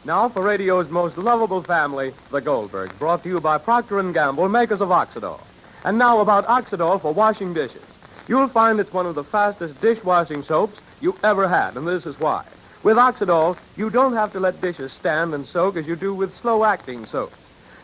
Now for radio's most lovable family, the Goldbergs, brought to you by Procter & Gamble, makers of Oxidol. And now about Oxidol for washing dishes. You'll find it's one of the fastest dishwashing soaps you ever had, and this is why. With Oxidol, you don't have to let dishes stand and soak as you do with slow-acting soaps.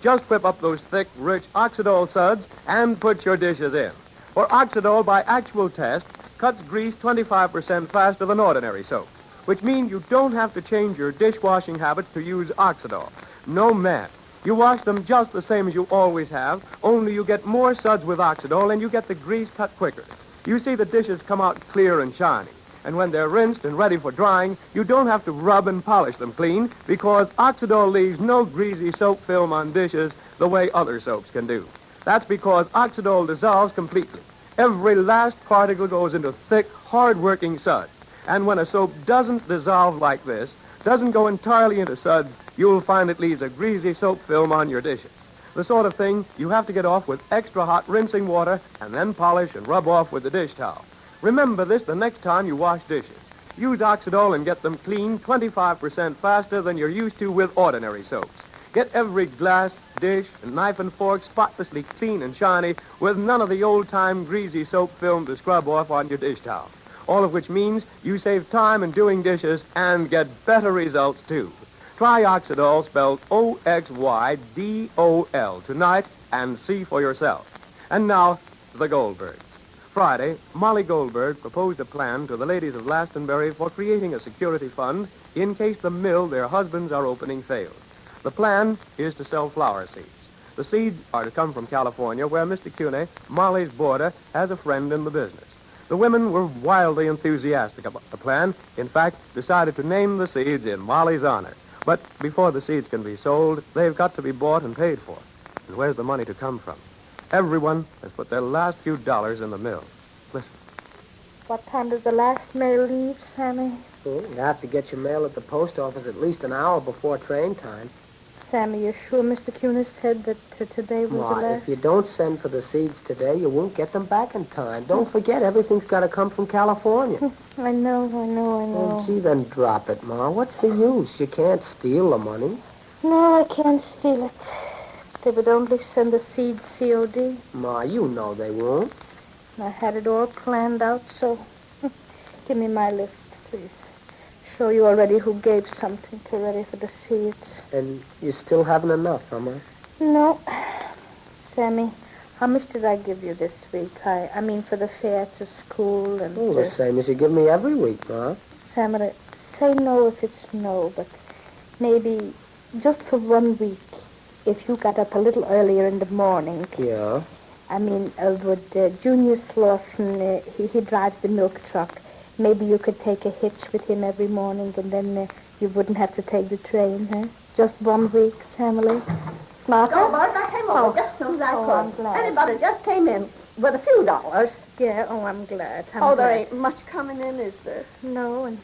Just whip up those thick, rich Oxidol suds and put your dishes in. For Oxidol, by actual test, cuts grease 25% faster than ordinary soap, which means you don't have to change your dishwashing habits to use Oxidol. No, man. You wash them just the same as you always have, only you get more suds with Oxidol and you get the grease cut quicker. You see the dishes come out clear and shiny. And when they're rinsed and ready for drying, you don't have to rub and polish them clean because Oxidol leaves no greasy soap film on dishes the way other soaps can do. That's because Oxidol dissolves completely. Every last particle goes into thick, hard-working suds. And when a soap doesn't dissolve like this, doesn't go entirely into suds, you'll find it leaves a greasy soap film on your dishes. The sort of thing you have to get off with extra hot rinsing water and then polish and rub off with the dish towel. Remember this the next time you wash dishes. Use Oxidol and get them clean 25% faster than you're used to with ordinary soaps. Get every glass, dish, and knife and fork spotlessly clean and shiny with none of the old-time greasy soap film to scrub off on your dish towel. All of which means you save time in doing dishes and get better results, too. Try Oxidol, spelled Oxydol, tonight and see for yourself. And now, the Goldbergs. Friday, Molly Goldberg proposed a plan to the ladies of Glastonbury for creating a security fund in case the mill their husbands are opening fails. The plan is to sell flower seeds. The seeds are to come from California, where Mr. Cuney, Molly's boarder, has a friend in the business. The women were wildly enthusiastic about the plan. In fact, decided to name the seeds in Molly's honor. But before the seeds can be sold, they've got to be bought and paid for. And where's the money to come from? Everyone has put their last few dollars in the mill. Listen. What time does the last mail leave, Sammy? You have to get your mail at the post office at least an hour before train time. Sammy, you're sure Mr. Cunis said that today was the last? If you don't send for the seeds today, you won't get them back in time. Don't forget, everything's got to come from California. I know. Oh, gee, then drop it, Ma. What's the use? You can't steal the money. No, I can't steal it. They would only send the seeds COD. Ma, you know they won't. I had it all planned out, so give me my list, please. Show you already who gave something to ready for the seeds. And you still haven't enough, huh, Ma? No. Sammy, how much did I give you this week? I mean for the fare to school and... Oh, the same as you give me every week, Ma. Sammy, say no if it's no, but maybe just for 1 week, if you got up a little earlier in the morning. Yeah? I mean, would Junior Slauson, he drives the milk truck. Maybe you could take a hitch with him every morning, and then you wouldn't have to take the train, huh? Just 1 week, Family. Martha? Goldberg, I came over just as soon as I could. I'm glad. Anybody just came in with a few dollars. Yeah, I'm glad. There ain't much coming in, is there? No, and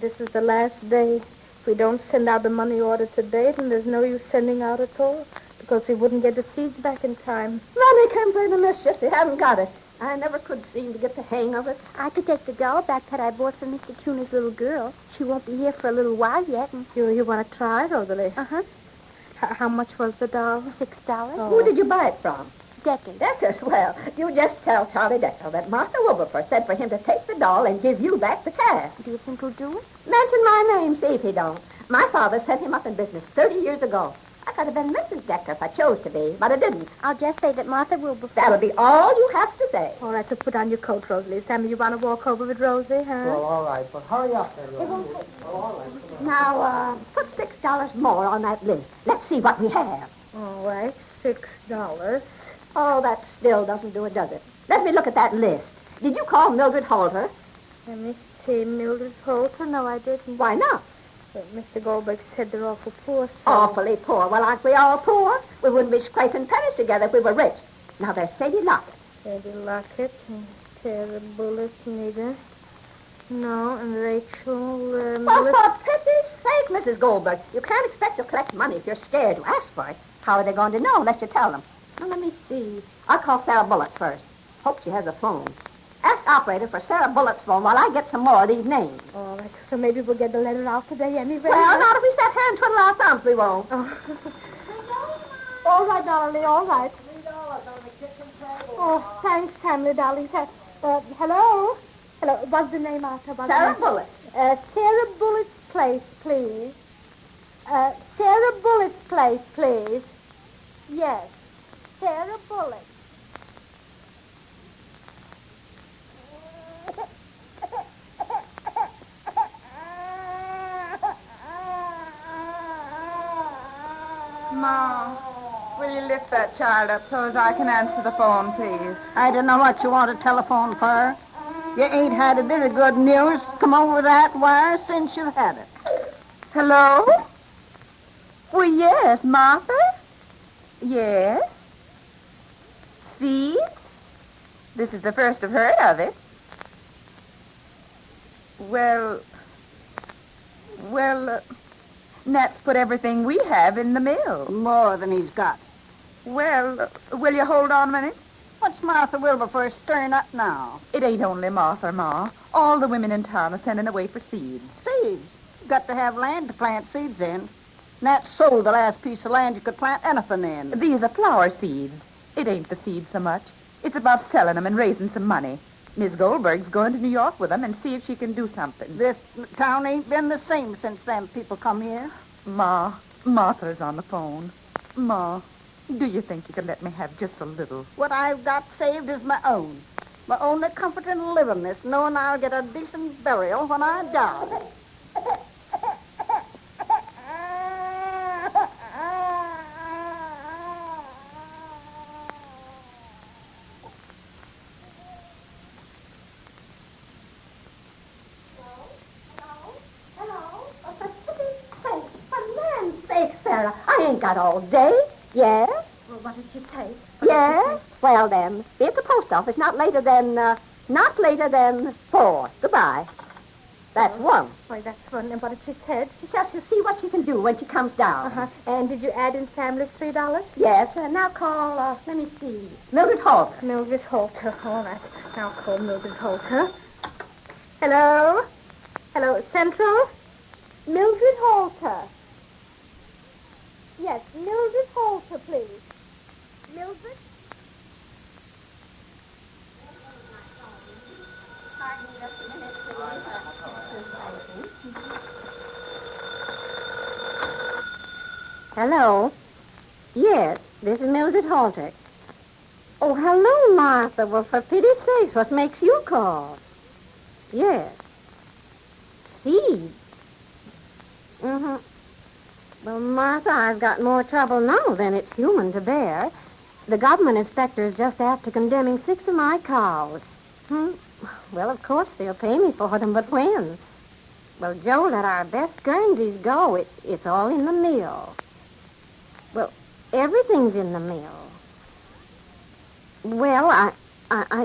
this is the last day. If we don't send out the money order today, then there's no use sending out at all, because we wouldn't get the seeds back in time. Money can play the mischief. They haven't got it. I never could seem to get the hang of it. I could take the doll back that I bought for Mr. Cuna's little girl. She won't be here for a little while yet. And... You want to try, Rosalie? Uh-huh. How much was the doll? $6. Oh. Who did you buy it from? Deckers. Deckers. Well, you just tell Charlie Decker that Martha Wilberforce said for him to take the doll and give you back the cash. Do you think he'll do it? Mention my name, see if he don't. My father set him up in business 30 years ago. I could have been Mrs. Decker if I chose to be, but I didn't. I'll just say that Martha Wilberforce... That'll be all you have to say. All right, so put on your coat, Rosalie. Sammy, you want to walk over with Rosie, huh? Well, all right, but hurry up there, Rosie. It won't take... all right. Now, put $6 more on that list. Let's see what we have. All right, $6. Oh, that still doesn't do it, does it? Let me look at that list. Did you call Mildred Halter? Let me see, Mildred Holter. No, I didn't. Why not? Mr. Goldberg said they're awful poor, so... Awfully poor. Well, aren't we all poor? We wouldn't be scraping pennies together if we were rich. Now, there's Sadie Lockett. Sadie Lockett and Tara Bullitt, neither. No, and Rachel, Well, for pity's sake, Mrs. Goldberg, you can't expect to collect money if you're scared to ask for it. How are they going to know unless you tell them? Now, let me see. I'll call Sarah Bullock first. Hope she has a phone. Ask operator for Sarah Bullock's phone while I get some more of these names. All right, so maybe we'll get the letter out today anyway. Well, not if we sit here and twiddle our thumbs, we won't. All right, darling, all right. $3 on the kitchen table. Oh, thanks, Tammy, darling. Hello? Hello, what's the name, Arthur? Sarah Bullock. Sarah Bullock's place, please. Sarah Bullock's place, please. Yes, Sarah Bullock. Ma, will you lift that child up so as I can answer the phone, please? I don't know what you want to telephone for. You ain't had a bit of good news come over that wire since you've had it. Hello? Well, yes, Martha? Yes? Seeds? This is the first I've heard of it. Well, Nat's put everything we have in the mill. More than he's got. Well, will you hold on a minute? What's Martha Wilberforce stirring up now? It ain't only Martha, Ma. All the women in town are sending away for seeds. Seeds. You've got to have land to plant seeds in. Nat sold the last piece of land you could plant anything in. These are flower seeds. It ain't the seeds so much. It's about selling them and raising some money. Miss Goldberg's going to New York with them and see if she can do something. This town ain't been the same since them people come here. Ma, Martha's on the phone. Ma, do you think you could let me have just a little? What I've got saved is my own. My only comfort in living this, knowing I'll get a decent burial when I die. Sarah, I ain't got all day. Yes? Well, what did she say? Yes? Well, then, be at the post office not later than 4. Goodbye. That's one. Why, that's one. And what did she say? She says she'll see what she can do when she comes down. Uh-huh. And did you add in Sam's $3? Yes, now call, let me see, Mildred Halter. Mildred Halter. All right. Now call Mildred Halter. Hello? Hello, Central? Mildred Halter. Yes, Mildred Halter, please. Mildred? Hello? Yes, this is Mildred Halter. Oh, hello, Martha. Well, for pity's sakes, what makes you call? Yes. Seeds? Mm-hmm. Well, Martha, I've got more trouble now than it's human to bear. The government inspector is just after condemning 6 of my cows. Well, of course, they'll pay me for them, but when? Well, Joe, let our best Guernseys go. It's all in the mill. Well, everything's in the mill. Well,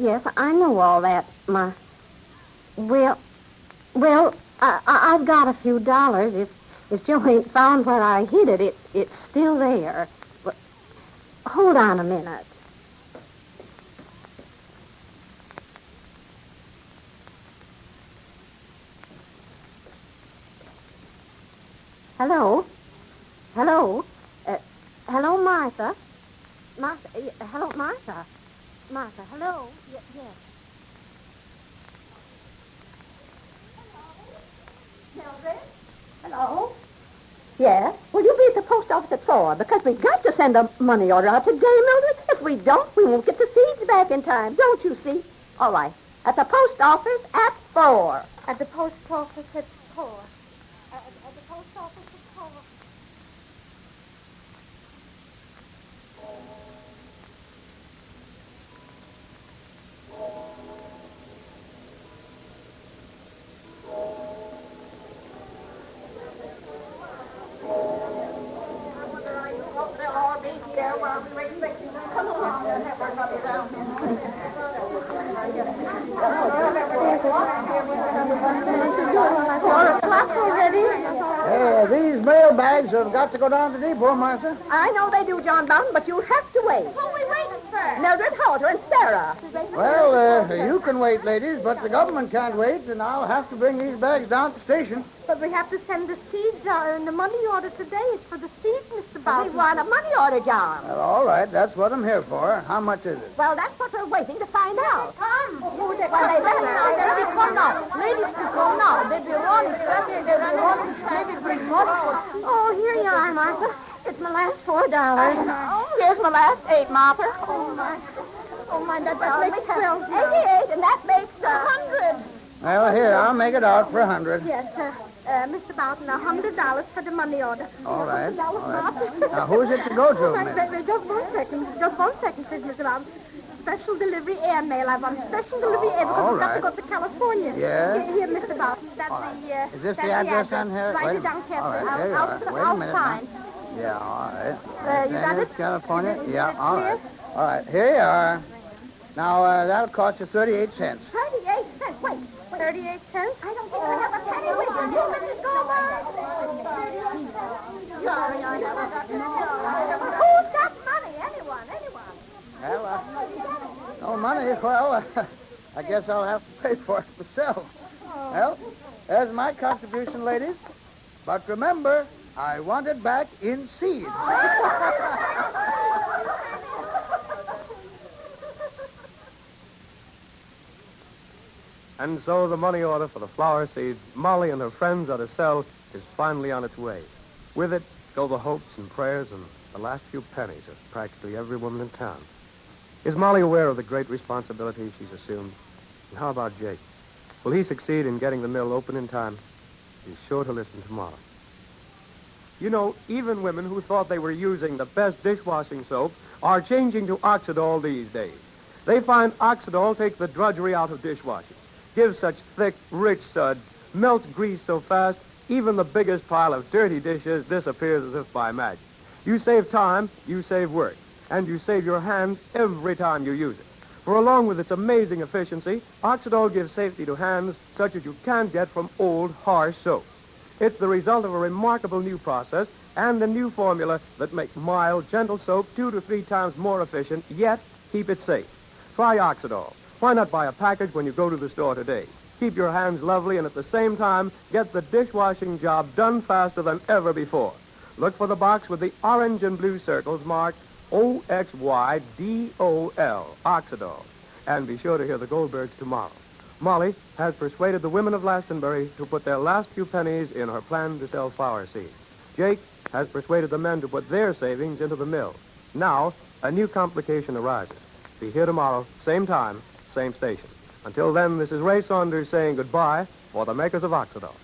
yes, I know all that, I've got a few dollars. If Joe ain't found where I hid it, it's still there. But hold on a minute. Hello? Hello? Hello, Martha? Martha? Hello, Martha? Martha, hello? Yes. Mildred? Hello? Yes? Will you be at the post office at 4? Because we've got to send a money order out today, Mildred. If we don't, we won't get the seeds back in time. Don't you see? All right. At the post office at 4. At the post office at 4. At the post office at 4. bags have got to go down to the depot, Martha. I know they do, John Bowden, but you'll have to wait. Who are we waiting for? Mildred Halter and Sarah. Well, you can wait, ladies, but the government can't wait, and I'll have to bring these bags down to the station. But we have to send the seeds and the money order today. It's for the seeds, Mr. Bowden. We want a money order, John. Well, all right, that's what I'm here for. How much is it? Well, that's what we're waiting to find out. Come. Well, they come now. Ladies to come now. They'd be running. They'd bring money. Oh, here you are, Martha. It's my last $4. Here's my last 8, Martha. Oh, my, that makes 12. 88, and that makes 100. Well, here, I'll make it out for 100. Yes, sir. Mr. Bowden, $100 for the money order. All right. Now, who's it to go to, miss? Just 1 second. Just 1 second, please, Mr. Bowden. Special delivery airmail. I want special delivery air because we've got to go to California. Yeah? Here, Mr. Bowden. That's the... Is this the address on here? Write Wait it down carefully. all right, there you are. Wait a minute. Sign. Yeah, all right. You got it? California? Yeah, It's all clear? right. All right, here you are. Now, that'll cost you 38 cents. 38 cents. Wait. 38 cents? I don't think I have a penny with you, Mrs. Goldberg. Who's got money? Anyone. Well, no money. Well, I guess I'll have to pay for it myself. Well, there's my contribution, ladies. But remember, I want it back in seed. And so the money order for the flower seeds Molly and her friends are to sell is finally on its way. With it go the hopes and prayers and the last few pennies of practically every woman in town. Is Molly aware of the great responsibility she's assumed? And how about Jake? Will he succeed in getting the mill open in time? Be sure to listen tomorrow. You know, even women who thought they were using the best dishwashing soap are changing to Oxidol these days. They find Oxidol takes the drudgery out of dishwashing, gives such thick, rich suds, melts grease so fast, even the biggest pile of dirty dishes disappears as if by magic. You save time, you save work, and you save your hands every time you use it. For along with its amazing efficiency, Oxidol gives safety to hands such as you can't get from old, harsh soap. It's the result of a remarkable new process and a new formula that make mild, gentle soap 2 to 3 times more efficient, yet keep it safe. Try Oxidol. Why not buy a package when you go to the store today? Keep your hands lovely and at the same time get the dishwashing job done faster than ever before. Look for the box with the orange and blue circles marked OXYDOL, Oxidol. And be sure to hear the Goldbergs tomorrow. Molly has persuaded the women of Glastonbury to put their last few pennies in her plan to sell flower seeds. Jake has persuaded the men to put their savings into the mill. Now, a new complication arises. Be here tomorrow, same time, same station. Until then, this is Ray Saunders saying goodbye for the makers of Oxidol.